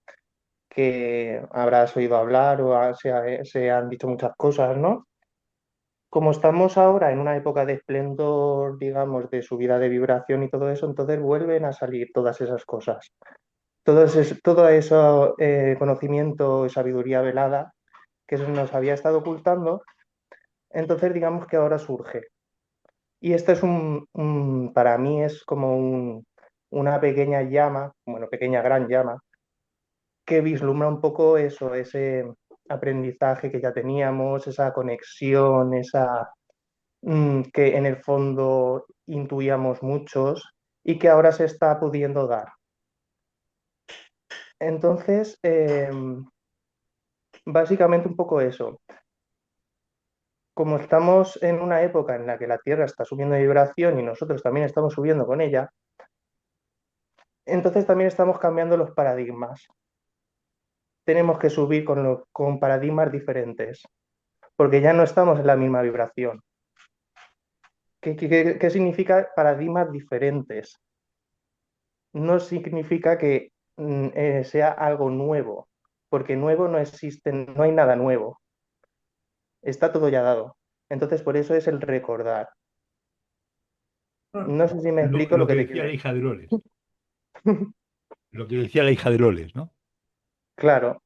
que habrás oído hablar o se han dicho muchas cosas, ¿no? Como estamos ahora en una época de esplendor, digamos, de subida de vibración y todo eso, entonces vuelven a salir todas esas cosas. Todo eso conocimiento y sabiduría velada que se nos había estado ocultando, entonces digamos que ahora surge. Y esto es para mí es como una pequeña llama, bueno, pequeña gran llama, que vislumbra un poco eso, ese aprendizaje que ya teníamos, esa conexión, que en el fondo intuíamos muchos y que ahora se está pudiendo dar. Entonces, básicamente un poco eso. Como estamos en una época en la que la Tierra está subiendo de vibración y nosotros también estamos subiendo con ella, entonces también estamos cambiando los paradigmas. Tenemos que subir con paradigmas diferentes, porque ya no estamos en la misma vibración. ¿Qué significa paradigmas diferentes? No significa que sea algo nuevo, porque nuevo no existe, no hay nada nuevo, está todo ya dado. Entonces, por eso es el recordar. No sé si me explico lo lo que que te decía quiero la hija de Loles, decir. lo que decía la hija de Loles, ¿no? Claro,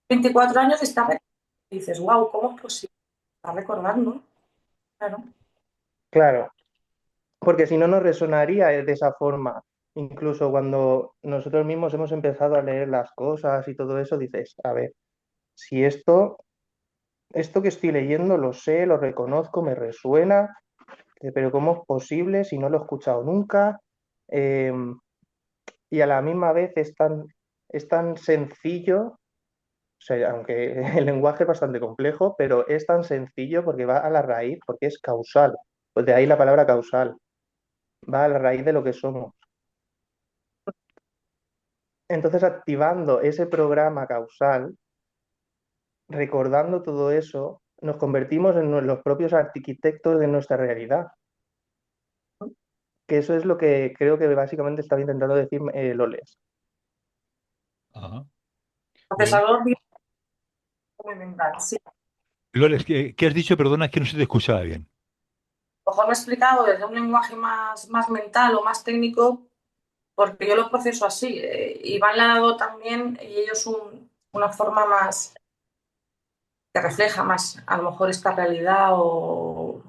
24 años de estar recordando. Y dices, wow, ¿cómo es posible? Está recordando. Claro. claro, porque si no, no resonaría de esa forma. Incluso cuando nosotros mismos hemos empezado a leer las cosas y todo eso, dices, a ver, si esto que estoy leyendo lo sé, lo reconozco, me resuena, pero ¿cómo es posible si no lo he escuchado nunca? Eh, y a la misma vez es tan sencillo, o sea, aunque el lenguaje es bastante complejo, pero es tan sencillo porque va a la raíz, porque es causal. Pues de ahí la palabra causal, va a la raíz de lo que somos. Entonces, activando ese programa causal, recordando todo eso, nos convertimos en los propios arquitectos de nuestra realidad. Que eso es lo que creo que básicamente estaba intentando decir Loles. Ajá. Bien. Procesador muy mental, sí. Loles, ¿qué has dicho? Perdona, es que no se te escuchaba bien. A lo mejor me he explicado desde un lenguaje más mental o más técnico, porque yo lo proceso así. Iván le ha dado también, y ellos una forma más que refleja más a lo mejor esta realidad o...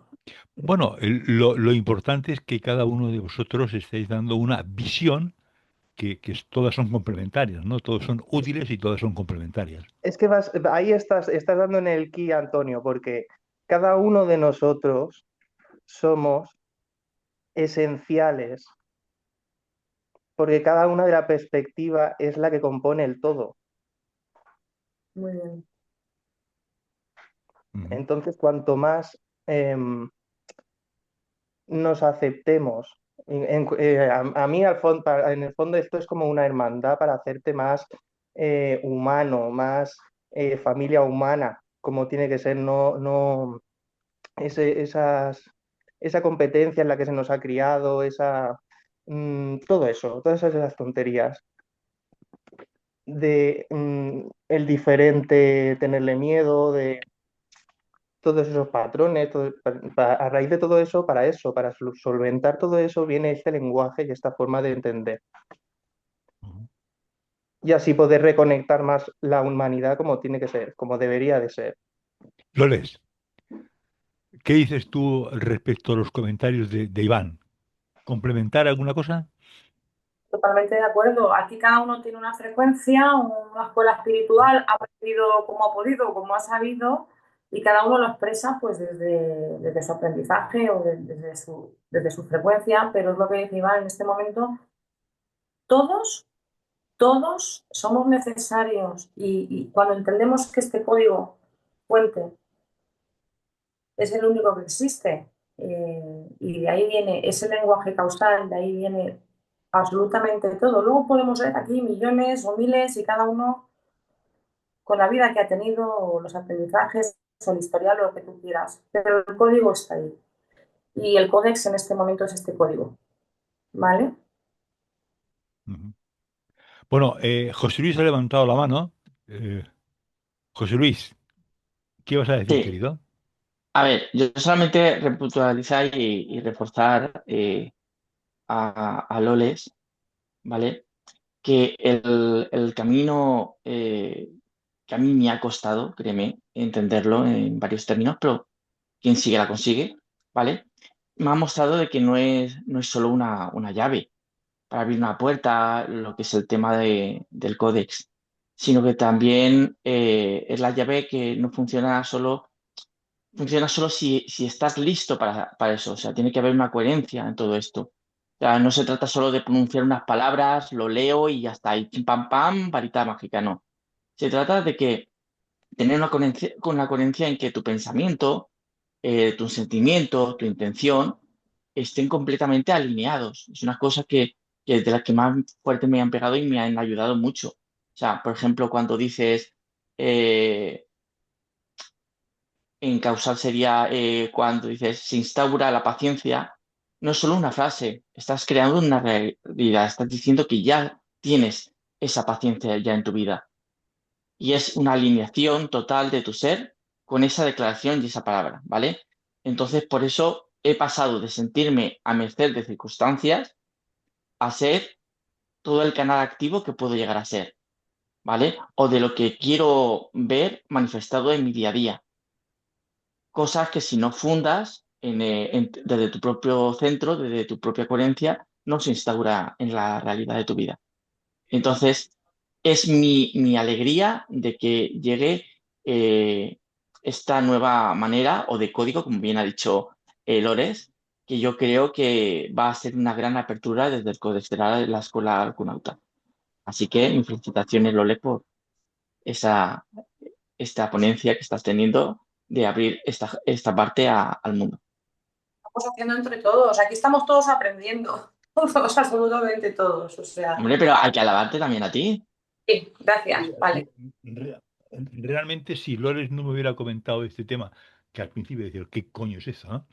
Bueno, lo importante es que cada uno de vosotros estáis dando una visión todas son complementarias, ¿no? Todos son útiles y todas son complementarias. Es que ahí estás dando en el key, Antonio, porque cada uno de nosotros somos esenciales, porque cada una de la perspectiva es la que compone el todo. Muy bien. Ujú. Entonces, cuanto más nos aceptemos, a mí en el fondo esto es como una hermandad para hacerte más humano, más familia humana, como tiene que ser, no esa competencia en la que se nos ha criado, todo eso, todas esas tonterías de el diferente, tenerle miedo, de todos esos patrones, a raíz de todo eso, para solventar todo eso, viene este lenguaje y esta forma de entender. Ujú. Y así poder reconectar más la humanidad como tiene que ser, como debería de ser. Loles, ¿qué dices tú respecto a los comentarios de Iván? ¿Complementar alguna cosa? Totalmente de acuerdo. Aquí cada uno tiene una frecuencia, una escuela espiritual, ha aprendido como ha podido, como ha sabido, y cada uno lo expresa pues desde su aprendizaje o desde su frecuencia, pero es lo que dice Iván en este momento, todos, todos somos necesarios y cuando entendemos que este código fuente es el único que existe. Y de ahí viene ese lenguaje causal, de ahí viene absolutamente todo. Luego podemos ver aquí millones o miles y cada uno con la vida que ha tenido, o los aprendizajes, o el historial, o lo que tú quieras. Pero el código está ahí. Y el códex en este momento es este código. ¿Vale? Ujú. Bueno, José Luis ha levantado la mano. Eh, José Luis, ¿qué vas a decir, Sí, querido? a ver, yo solamente repuntualizar y reforzar a Loles, ¿vale? Que el camino que a mí me ha costado, créeme, entenderlo en varios términos, pero quien sigue la consigue, ¿vale? Me ha mostrado de que no es solo una llave para abrir una puerta, lo que es el tema del códex, sino que también es la llave que no funciona solo si estás listo para eso. O sea, tiene que haber una coherencia en todo esto. O sea, no se trata solo de pronunciar unas palabras, lo leo y ya está, y pim pam pam, varita mágica, no. Se trata de que tener una coherencia, con una coherencia en que tu pensamiento, tu sentimiento, tu intención estén completamente alineados. Es una cosa que de las que más fuerte me han pegado y me han ayudado mucho. O sea, por ejemplo, cuando dices, eh, en causal sería cuando dices, se instaura la paciencia, no es solo una frase, estás creando una realidad, estás diciendo que ya tienes esa paciencia ya en tu vida. Y es una alineación total de tu ser con esa declaración y esa palabra, ¿vale? Entonces, por eso he pasado de sentirme a merced de circunstancias a ser todo el canal activo que puedo llegar a ser, ¿vale? O de lo que quiero ver manifestado en mi día a día. Cosas que si no fundas desde tu propio centro, desde tu propia coherencia, no se instaura en la realidad de tu vida. Entonces, es mi alegría de que llegue esta nueva manera o de código, como bien ha dicho Lores, que yo creo que va a ser una gran apertura desde el Codestelar de la Escuela Arconauta. Así que mis felicitaciones, Lore, por esa, esta ponencia que estás teniendo de abrir esta parte al mundo. Estamos haciendo entre todos. Aquí estamos todos aprendiendo. Todos, absolutamente todos. O sea, Hombre, pero hay que alabarte también a ti. sí, gracias. Vale. realmente si Lores no me hubiera comentado este tema, que al principio decía, ¿qué coño es eso? ¿No?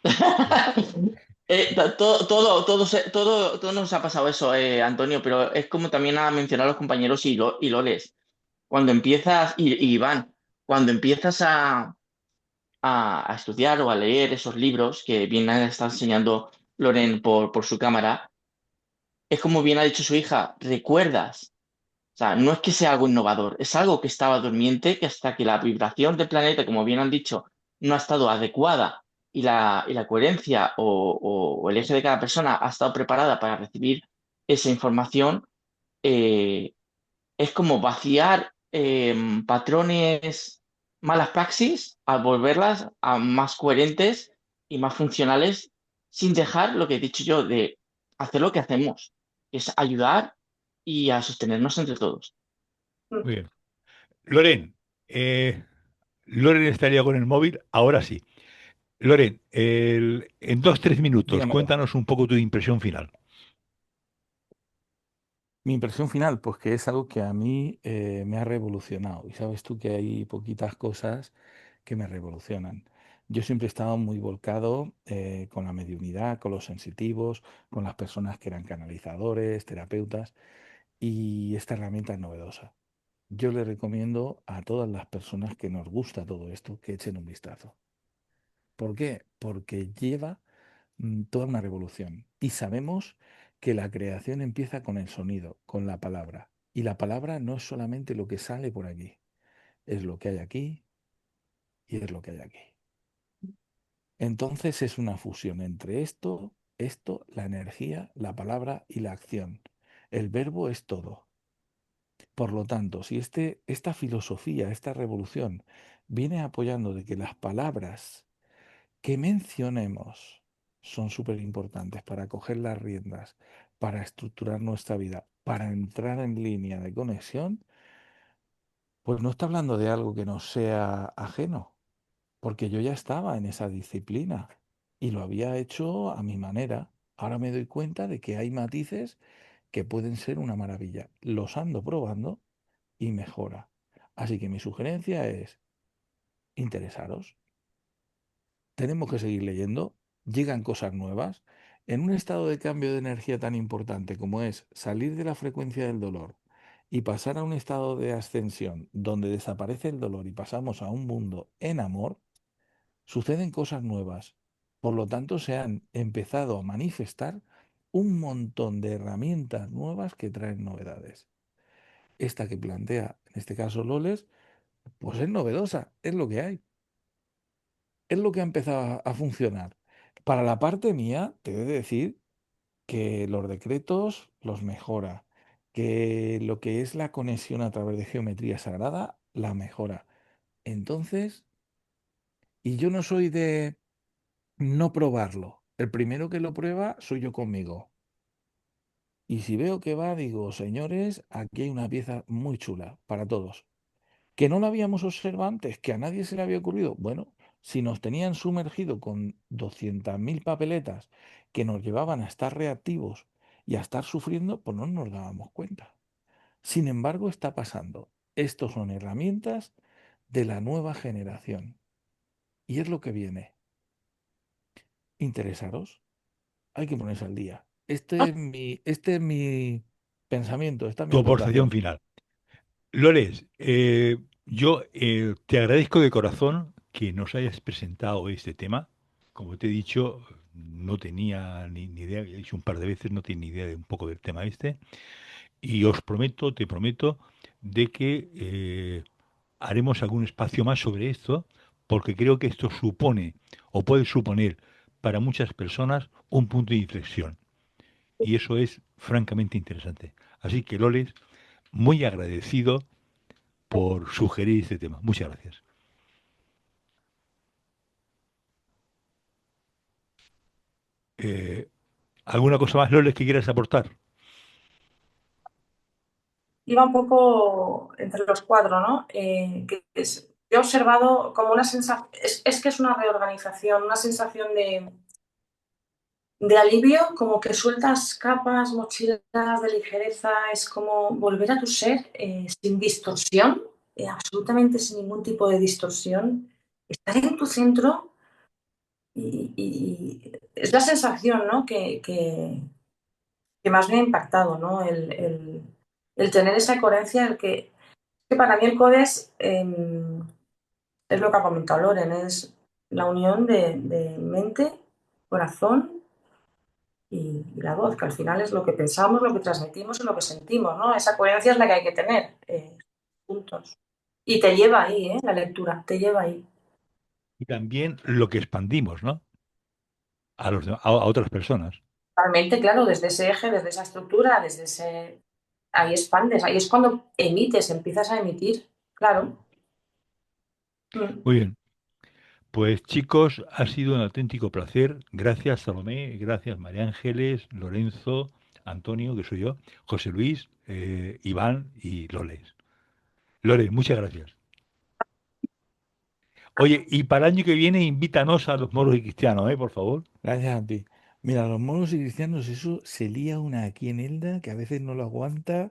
Pues, Todo nos ha pasado eso, Antonio, pero es como también ha mencionado los compañeros y Loles. Cuando empiezas, y Iván, cuando empiezas a estudiar o a leer esos libros que bien está enseñando Loren por su cámara, es como bien ha dicho su hija, recuerdas. O sea, no es que sea algo innovador, es algo que estaba durmiente, que hasta que la vibración del planeta, como bien han dicho, no ha estado adecuada y la coherencia o el eje de cada persona ha estado preparada para recibir esa información, eh, es como vaciar patrones, malas praxis, a volverlas a más coherentes y más funcionales, sin dejar lo que he dicho yo de hacer lo que hacemos, que es ayudar y a sostenernos entre todos. muy bien. Loren, eh, Loren estaría con el móvil, ahora sí. Loren, en 2, 3 minutos, Dígamelo. cuéntanos un poco tu impresión final. Mi impresión final, pues que es algo que a mí me ha revolucionado. Y sabes tú que hay poquitas cosas que me revolucionan. Yo siempre he estado muy volcado con la mediunidad, con los sensitivos, con las personas que eran canalizadores, terapeutas, y esta herramienta es novedosa. Yo le recomiendo a todas las personas que nos gusta todo esto que echen un vistazo. ¿Por qué? Porque lleva toda una revolución. Y sabemos que la creación empieza con el sonido, con la palabra. Y la palabra no es solamente lo que sale por aquí, es lo que hay aquí y es lo que hay aquí. Entonces es una fusión entre esto, la energía, la palabra y la acción. El verbo es todo. Por lo tanto, si esta filosofía, esta revolución, viene apoyando de que las palabras que mencionemos son súper importantes para coger las riendas, para estructurar nuestra vida, para entrar en línea de conexión, pues no está hablando de algo que nos sea ajeno, porque yo ya estaba en esa disciplina y lo había hecho a mi manera. Ahora me doy cuenta de que hay matices que pueden ser una maravilla. Los ando probando y mejora. Así que mi sugerencia es interesaros. Tenemos que seguir leyendo, llegan cosas nuevas. En un estado de cambio de energía tan importante como es salir de la frecuencia del dolor y pasar a un estado de ascensión donde desaparece el dolor y pasamos a un mundo en amor, suceden cosas nuevas. Por lo tanto, se han empezado a manifestar un montón de herramientas nuevas que traen novedades. Esta que plantea, en este caso Loles, pues es novedosa, es lo que hay. Es lo que ha empezado a funcionar. Para la parte mía, te he de decir que los decretos los mejora, que lo que es la conexión a través de geometría sagrada la mejora. Entonces, y yo no soy de no probarlo. El primero que lo prueba soy yo conmigo. Y si veo que va, digo, señores, aquí hay una pieza muy chula para todos. Que no lo habíamos observado antes, que a nadie se le había ocurrido. Bueno, si nos tenían sumergido con 200.000 papeletas que nos llevaban a estar reactivos y a estar sufriendo, pues no nos dábamos cuenta. Sin embargo, está pasando. Estos son herramientas de la nueva generación. Y es lo que viene. ¿Interesaros? Hay que ponerse al día. Este es mi pensamiento, esta es mi Tu aportación aportación. final. Lores, yo te agradezco de corazón que nos hayas presentado este tema. Como te he dicho, no tenía ni idea, ya he dicho un par de veces, no tenía ni idea de un poco del tema este. Y os prometo, te prometo, de que haremos algún espacio más sobre esto, porque creo que esto supone o puede suponer para muchas personas un punto de inflexión. Y eso es francamente interesante. Así que, Loles, muy agradecido por sugerir este tema. Muchas gracias. Eh, ¿Alguna cosa más, Loles, que quieras aportar? Iba un poco entre los cuatro, ¿no? Yo he observado como una sensación, es que es una reorganización, una sensación de alivio, como que sueltas capas, mochilas de ligereza, es como volver a tu ser sin distorsión, absolutamente sin ningún tipo de distorsión, estar en tu centro y es la sensación, ¿no? que más me ha impactado, ¿no? El tener esa coherencia, que para mí el CODES es lo que ha comentado Loren, es la unión de mente, corazón y la voz, que al final es lo que pensamos, lo que transmitimos y lo que sentimos, ¿no? Esa coherencia es la que hay que tener juntos. Y te lleva ahí, ¿eh? La lectura, te lleva ahí. Y también lo que expandimos, ¿no? A otras personas. Realmente, claro, desde ese eje, desde esa estructura, ahí expandes, ahí es cuando emites, empiezas a emitir, claro. Mm. Muy bien. Pues chicos, ha sido un auténtico placer. Gracias, Salomé. Gracias, María Ángeles, Lorenzo, Antonio, que soy yo, José Luis, Iván y Loles. Loles, muchas gracias. Oye, y para el año que viene invítanos a los moros y cristianos, por favor. Gracias a ti. Mira, los moros y cristianos, eso se lía una aquí en Elda que a veces no lo aguanta.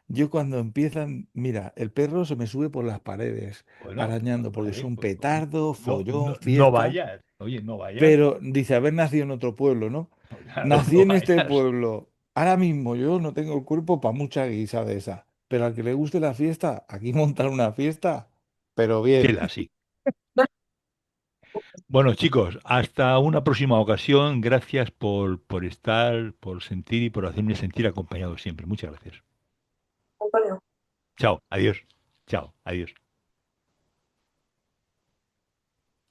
Yo cuando empiezan, mira, el perro se me sube por las paredes Bueno, arañando porque vale, son pues, petardo, no, follón, no, no fiesta, vayas. Oye, no vayas. pero dice haber nacido en otro pueblo, ¿no? Claro, Nací no en este vayas. pueblo. Ahora mismo yo no tengo el cuerpo para mucha guisa de esa, pero al que le guste la fiesta, aquí montar una fiesta, pero bien. Tela, sí. Bueno, chicos, hasta una próxima ocasión. Gracias por estar, por sentir y por hacerme sentir acompañado siempre. Muchas gracias. Antonio. Chao, adiós. Chao, adiós.